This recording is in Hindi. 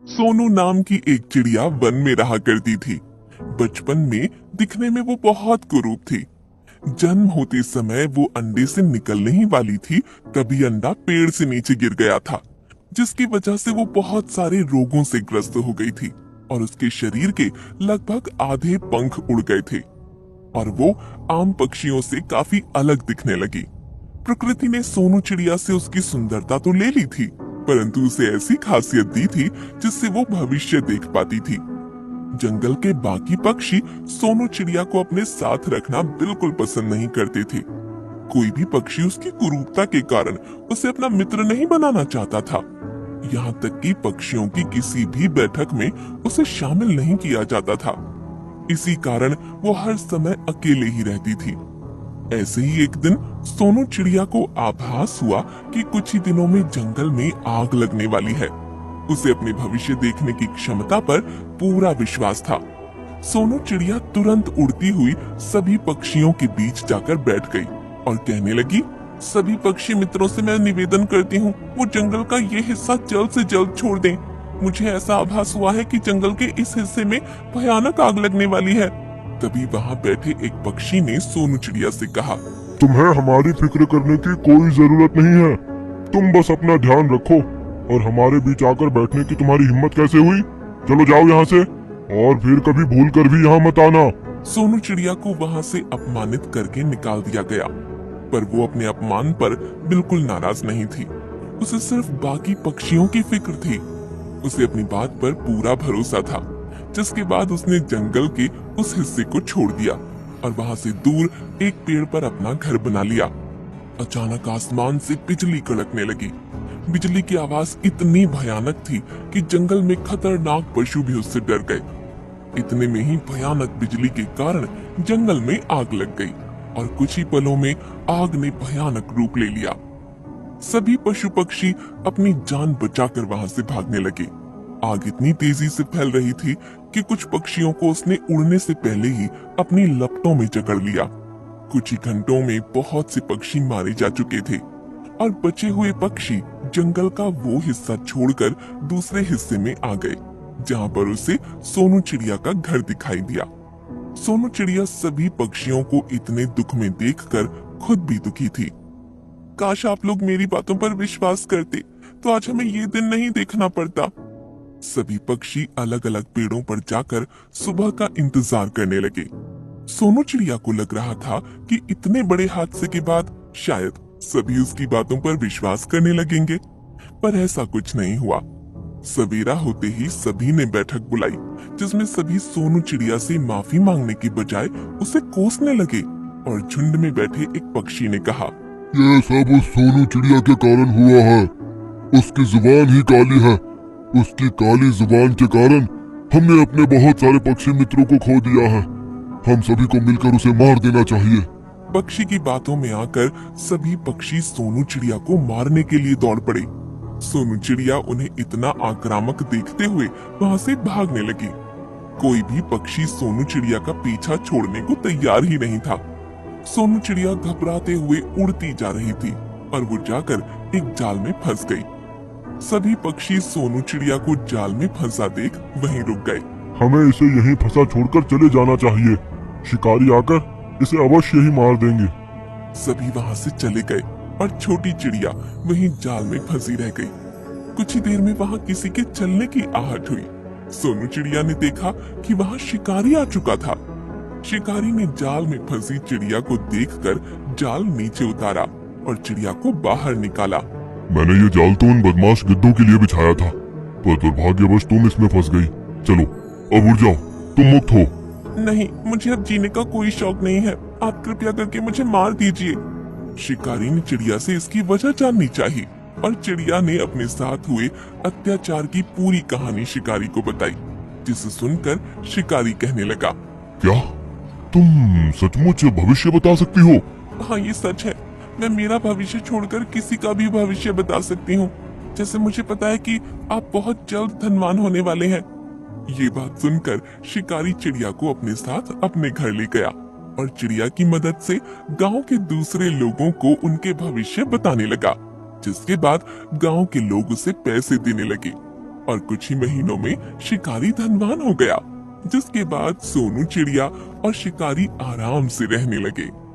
सोनू नाम की एक चिड़िया वन में रहा करती थी। बचपन में दिखने में वो बहुत कुरूप थी। जन्म होते समय वो अंडे से निकलने ही वाली थी, तभी अंडा पेड़ से नीचे गिर गया था, जिसकी वजह से वो बहुत सारे रोगों से ग्रस्त हो गई थी और उसके शरीर के लगभग आधे पंख उड़ गए थे और वो आम पक्षियों से काफी अलग दिखने लगी। प्रकृति ने सोनू चिड़िया से उसकी सुंदरता तो ले ली थी, परंतु उसे ऐसी खासियत दी थी जिससे वो भविष्य देख पाती थी। जंगल के बाकी पक्षी सोनू चिड़िया को अपने साथ रखना बिल्कुल पसंद नहीं करते थे। कोई भी पक्षी उसकी कुरूपता के कारण उसे अपना मित्र नहीं बनाना चाहता था। यहाँ तक कि पक्षियों की किसी भी बैठक में उसे शामिल नहीं किया जाता था। इसी कारण वो हर समय अकेले ही रहती थी। ऐसे ही एक दिन सोनू चिड़िया को आभास हुआ कि कुछ ही दिनों में जंगल में आग लगने वाली है। उसे अपने भविष्य देखने की क्षमता पर पूरा विश्वास था। सोनू चिड़िया तुरंत उड़ती हुई सभी पक्षियों के बीच जाकर बैठ गई और कहने लगी, सभी पक्षी मित्रों से मैं निवेदन करती हूँ, वो जंगल का ये हिस्सा जल्द से जल्द छोड़ दें। मुझे ऐसा आभास हुआ है कि जंगल के इस हिस्से में भयानक आग लगने वाली है। तभी वहाँ बैठे एक पक्षी ने सोनू चिड़िया से कहा, तुम्हें हमारी फिक्र करने की कोई जरूरत नहीं है। तुम बस अपना ध्यान रखो और हमारे बीच आकर बैठने की तुम्हारी हिम्मत कैसे हुई? चलो जाओ यहाँ से और फिर कभी भूल कर भी यहाँ मत आना। सोनू चिड़िया को वहाँ से अपमानित करके निकाल दिया गया, पर वो अपने अपमान पर बिल्कुल नाराज नहीं थी। उसे सिर्फ बाकी पक्षियों की फिक्र थी। उसे अपनी बात पर पूरा भरोसा था, जिसके बाद उसने जंगल के उस हिस्से को छोड़ दिया और वहाँ से दूर एक पेड़ पर अपना घर बना लिया। अचानक आसमान से बिजली कड़कने लगी। बिजली की आवाज इतनी भयानक थी कि जंगल में खतरनाक पशु भी उससे डर गए। इतने में ही भयानक बिजली के कारण जंगल में आग लग गई और कुछ ही पलों में आग ने भयानक रूप ले लिया। सभी पशु पक्षी अपनी जान बचाकर वहां से भागने लगे। आग इतनी तेजी से फैल रही थी कि कुछ पक्षियों को उसने उड़ने से पहले ही अपनी लपटों में जकड़ लिया। कुछ ही घंटों में बहुत से पक्षी मारे जा चुके थे और बचे हुए पक्षी जंगल का वो हिस्सा छोड़कर दूसरे हिस्से में आ गए, जहाँ पर उसे सोनू चिड़िया का घर दिखाई दिया। सोनू चिड़िया सभी पक्षियों को इतने दुख में देखकर खुद भी दुखी थी। काश आप लोग मेरी बातों पर विश्वास करते तो आज हमें ये दिन नहीं देखना पड़ता। सभी पक्षी अलग अलग पेड़ों पर जाकर सुबह का इंतजार करने लगे। सोनू चिड़िया को लग रहा था कि इतने बड़े हादसे के बाद शायद सभी उसकी बातों पर विश्वास करने लगेंगे, पर ऐसा कुछ नहीं हुआ। सवेरा होते ही सभी ने बैठक बुलाई, जिसमें सभी सोनू चिड़िया से माफी मांगने की बजाय उसे कोसने लगे और झुंड में बैठे एक पक्षी ने कहा, ये सब उस सोनू चिड़िया के कारण हुआ है। उसकी जुबान ही काली है। उसकी काली जुबान के कारण हमने अपने बहुत सारे पक्षी मित्रों को खो दिया है। हम सभी को मिलकर उसे मार देना चाहिए। पक्षी की बातों में आकर सभी पक्षी सोनू चिड़िया को मारने के लिए दौड़ पड़े। सोनू चिड़िया उन्हें इतना आक्रामक देखते हुए वहाँ से भागने लगी। कोई भी पक्षी सोनू चिड़िया का पीछा छोड़ने को तैयार ही नहीं था। सोनू चिड़िया घबराते हुए उड़ती जा रही थी और वो जाकर एक जाल में फंस गई। सभी पक्षी सोनू चिड़िया को जाल में फंसा देख वहीं रुक गए। हमें इसे यहीं फंसा छोड़कर चले जाना चाहिए। शिकारी आकर इसे अवश्य ही मार देंगे। सभी वहाँ से चले गए और छोटी चिड़िया वहीं जाल में फंसी रह गई। कुछ ही देर में वहाँ किसी के चलने की आहट हुई। सोनू चिड़िया ने देखा कि वहाँ शिकारी आ चुका था। शिकारी ने जाल में फंसी चिड़िया को देखकर जाल नीचे उतारा और चिड़िया को बाहर निकाला। मैंने ये जाल तो उन बदमाश गिद्धों के लिए बिछाया था, पर दुर्भाग्यवश तुम इसमें फंस गई। चलो अब उड़ जाओ, तुम मुक्त हो। नहीं, मुझे अब जीने का कोई शौक नहीं है। आप कृपया करके मुझे मार दीजिए। शिकारी ने चिड़िया से इसकी वजह जाननी चाहिए और चिड़िया ने अपने साथ हुए अत्याचार की पूरी कहानी शिकारी को बताई, जिसे सुनकर शिकारी कहने लगा, क्या तुम सचमुच भविष्य बता सकती हो? हाँ, ये सच है। मैं मेरा भविष्य छोड़कर किसी का भी भविष्य बता सकती हूँ। जैसे मुझे पता है कि आप बहुत जल्द धनवान होने वाले हैं। ये बात सुनकर शिकारी चिड़िया को अपने साथ अपने घर ले गया और चिड़िया की मदद से गांव के दूसरे लोगों को उनके भविष्य बताने लगा, जिसके बाद गांव के लोग उसे पैसे देने लगे। और कुछ ही महीनों में शिकारी धनवान हो गया, जिसके बाद सोनू चिड़िया और शिकारी आराम से रहने लगे।